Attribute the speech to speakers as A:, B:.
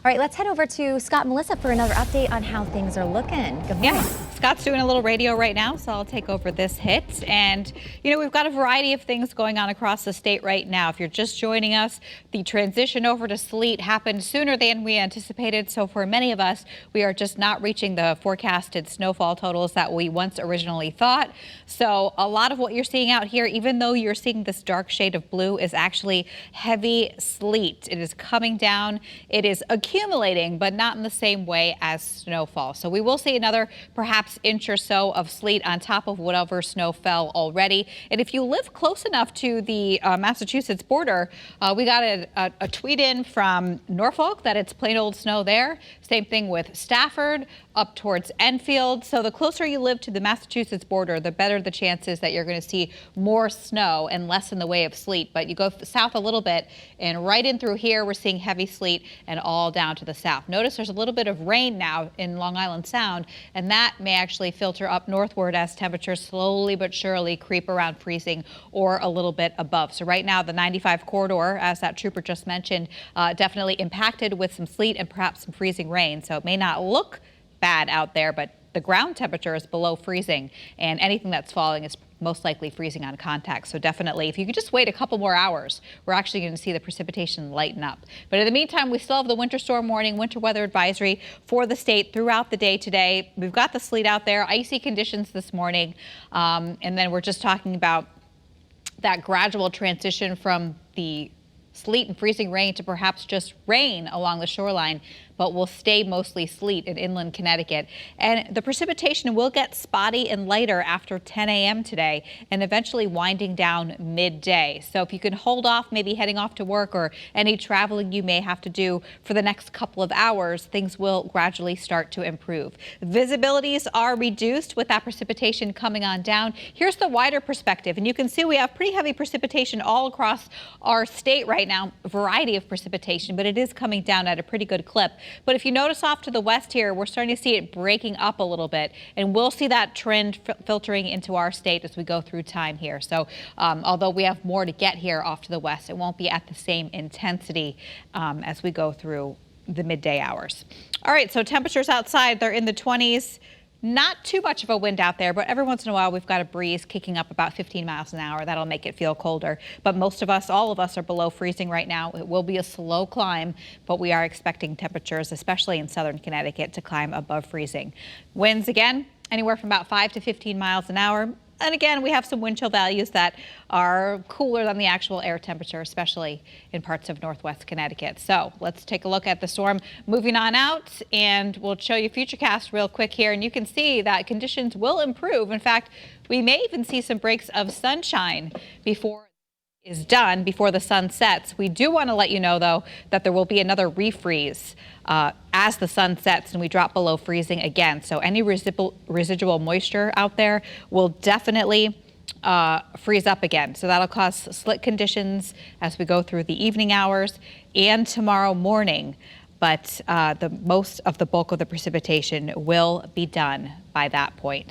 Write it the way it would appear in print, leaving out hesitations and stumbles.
A: All right, let's head over to Scott and Melissa for another update on how things are looking. Good morning.
B: Yeah, Scott's doing a little radio right now, so I'll take over this hit. And, we've got a variety of things going on across the state right now. If you're just joining us, the transition over to sleet happened sooner than we anticipated. So for many of us, we are just not reaching the forecasted snowfall totals that we once originally thought. So a lot of what you're seeing out here, even though you're seeing this dark shade of blue, is actually heavy sleet. It is coming down. It is accumulating, but not in the same way as snowfall. So we will see another perhaps inch or so of sleet on top of whatever snow fell already. And if you live close enough to the Massachusetts border, we got a tweet in from Norfolk that it's plain old snow there. Same thing with Stafford up towards Enfield. So the closer you live to the Massachusetts border, the better the chances that you're going to see more snow and less in the way of sleet. But you go south a little bit and right in through here, we're seeing heavy sleet and all down to the south. Notice there's a little bit of rain now in Long Island Sound, and that may actually filter up northward as temperatures slowly but surely creep around freezing or a little bit above. So right now, the 95 corridor, as that trooper just mentioned, definitely impacted with some sleet and perhaps some freezing rain. So it may not look bad out there, but the ground temperature is below freezing, and anything that's falling is most likely freezing on contact. So definitely, if you could just wait a couple more hours, we're actually going to see the precipitation lighten up. But in the meantime, we still have the winter storm warning, winter weather advisory for the state throughout the day today. We've got the sleet out there, icy conditions this morning, and then we're just talking about that gradual transition from the sleet and freezing rain to perhaps just rain along the shoreline, but will stay mostly sleet in inland Connecticut. And the precipitation will get spotty and lighter after 10 a.m. today and eventually winding down midday. So if you can hold off, maybe heading off to work or any traveling you may have to do for the next couple of hours, things will gradually start to improve. Visibilities are reduced with that precipitation coming on down. Here's the wider perspective, and you can see we have pretty heavy precipitation all across our state right now, a variety of precipitation, but it is coming down at a pretty good clip. But if you notice off to the west here, we're starting to see it breaking up a little bit, and we'll see that trend filtering into our state as we go through time here. So although we have more to get here off to the west, it won't be at the same intensity as we go through the midday hours. All right, so temperatures outside, they're in the 20s. Not too much of a wind out there, but every once in a while we've got a breeze kicking up about 15 miles an hour. That'll make it feel colder. But most of us, all of us, are below freezing right now. It will be a slow climb, but we are expecting temperatures, especially in southern Connecticut, to climb above freezing. Winds, again, anywhere from about 5 to 15 miles an hour. And again, we have some wind chill values that are cooler than the actual air temperature, especially in parts of northwest Connecticut. So let's take a look at the storm moving on out, and we'll show you Futurecast real quick here. And you can see that conditions will improve. In fact, we may even see some breaks of sunshine before is done, before the sun sets. We do want to let you know, though, that there will be another refreeze as the sun sets and we drop below freezing again. So any residual moisture out there will definitely freeze up again. So that'll cause slick conditions as we go through the evening hours and tomorrow morning. But the most of the bulk of the precipitation will be done by that point.